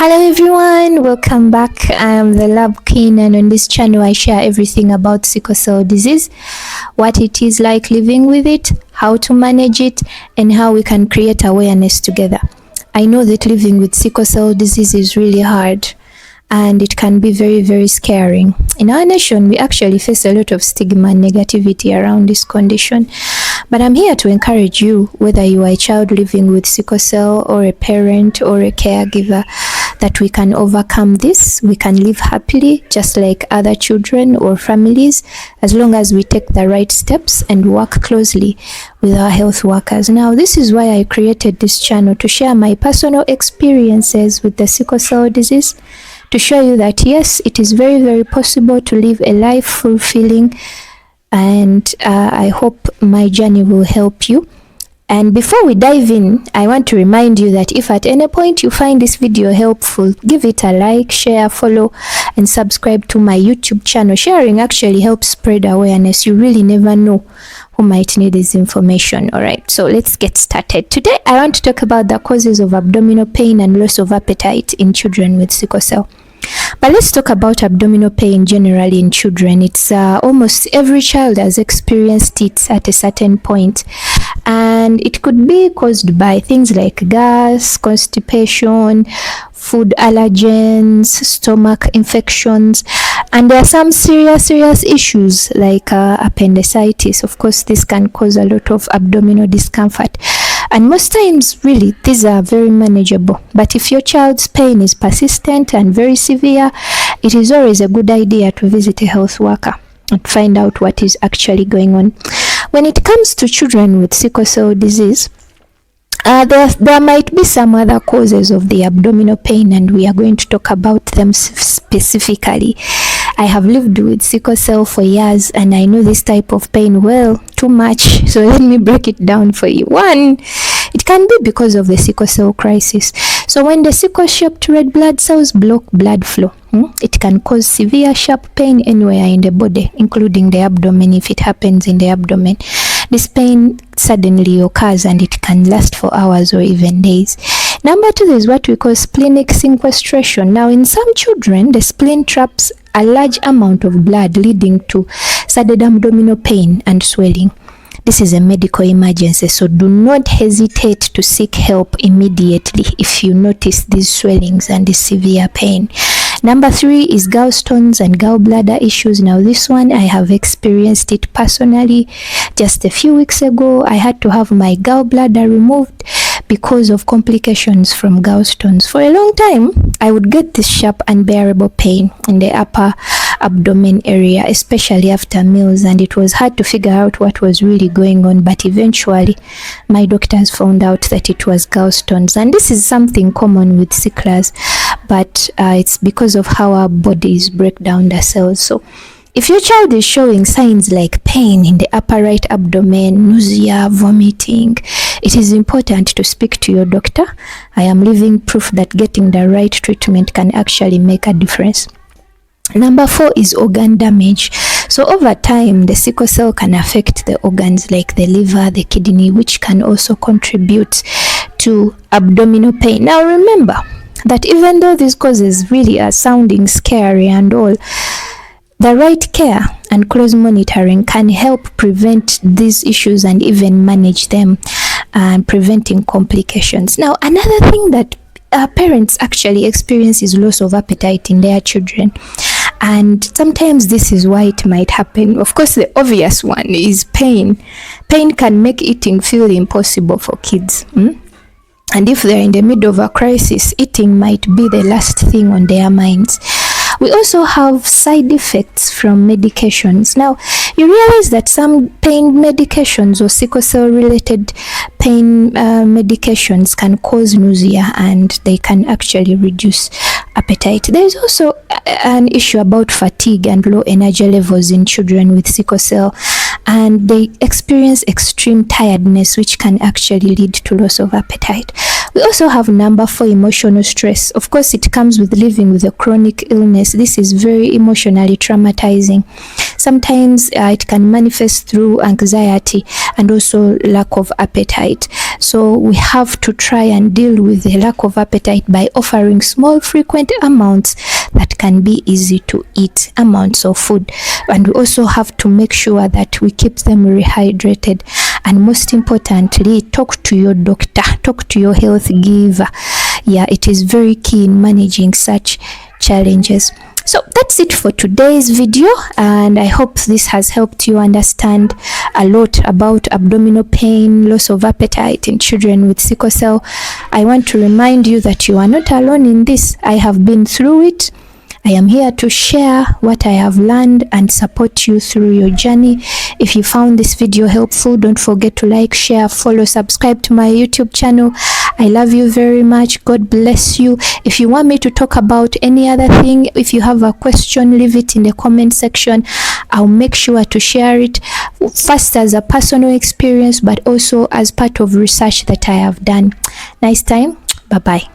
Hello everyone, welcome back. I'm the Lab Queen, and on this channel I share everything about sickle cell disease, what it is like living with it, how to manage it, and how we can create awareness together. I know that living with sickle cell disease is really hard and it can be very, very scary. In our nation, we actually face a lot of stigma and negativity around this condition. But I'm here to encourage you, whether you are a child living with sickle cell or a parent or a caregiver, that we can overcome this. We can live happily just like other children or families, as long as we take the right steps and work closely with our health workers. Now, this is why I created this channel, to share my personal experiences with the sickle cell disease, to show you that yes, it is very, very possible to live a life fulfilling, and I hope my journey will help you. And before we dive in, I want to remind you that if at any point you find this video helpful, give it a like, share, follow, and subscribe to my YouTube channel. Sharing actually helps spread awareness. You really never know who might need this information. All right, so let's get started. Today, I want to talk about the causes of abdominal pain and loss of appetite in children with sickle cell. But let's talk about abdominal pain generally in children. It's almost every child has experienced it at a certain point, and it could be caused by things like gas, constipation, food allergens, stomach infections, and there are some serious issues like appendicitis. Of course, this can cause a lot of abdominal discomfort. And most times, really, these are very manageable. But if your child's pain is persistent and very severe, it is always a good idea to visit a health worker and find out what is actually going on. When it comes to children with sickle cell disease, there might be some other causes of the abdominal pain, and we are going to talk about them specifically. I have lived with sickle cell for years, and I know this type of pain well, too much. So let me break it down for you. One, it can be because of the sickle cell crisis. So when the sickle-shaped red blood cells block blood flow, it can cause severe sharp pain anywhere in the body, including the abdomen if it happens in the abdomen. This pain suddenly occurs and it can last for hours or even days. Number two is what we call splenic sequestration. Now, in some children, the spleen traps a large amount of blood, leading to sudden abdominal pain and swelling. This is a medical emergency, so do not hesitate to seek help immediately if you notice these swellings and this severe pain. Number three is gallstones and gallbladder issues. Now, this one, I have experienced it personally. Just a few weeks ago, I had to have my gallbladder removed because of complications from gallstones. For a long time, I would get this sharp, unbearable pain in the upper abdomen area, especially after meals, and it was hard to figure out what was really going on. But eventually, my doctors found out that it was gallstones, and this is something common with sicklers, but it's because of how our bodies break down the cells. So if your child is showing signs like pain in the upper right abdomen, nausea, vomiting, it is important to speak to your doctor. I am living proof that getting the right treatment can actually make a difference. Number four is organ damage. So over time, the sickle cell can affect the organs like the liver, the kidney, which can also contribute to abdominal pain. Now remember that even though these causes really are sounding scary and all, the right care and close monitoring can help prevent these issues and even manage them, and preventing complications. Now, another thing that parents actually experience is loss of appetite in their children. And sometimes this is why it might happen. Of course, the obvious one is pain. Pain can make eating feel impossible for kids. And if they're in the middle of a crisis, eating might be the last thing on their minds. We also have side effects from medications. Now, you realize that some pain medications or sickle cell related pain medications can cause nausea, and they can actually reduce appetite. There is also an issue about fatigue and low energy levels in children with sickle cell, and they experience extreme tiredness, which can actually lead to loss of appetite. We also have number 4, emotional stress. Of course, it comes with living with a chronic illness. This is very emotionally traumatizing. Sometimes it can manifest through anxiety and also lack of appetite. So we have to try and deal with the lack of appetite by offering small, frequent amounts that can be easy to eat amounts of food. And we also have to make sure that we keep them rehydrated. And most importantly, talk to your doctor, talk to your health giver. Yeah, it is very key in managing such challenges. So that's it for today's video, and I hope this has helped you understand a lot about abdominal pain, loss of appetite in children with sickle cell. I want to remind you that you are not alone in this. I have been through it. I am here to share what I have learned and support you through your journey. If you found this video helpful, don't forget to like, share, follow, subscribe to my YouTube channel. I love you very much. God bless you. If you want me to talk about any other thing, if you have a question, leave it in the comment section. I'll make sure to share it first as a personal experience, but also as part of research that I have done. Nice time. Bye-bye.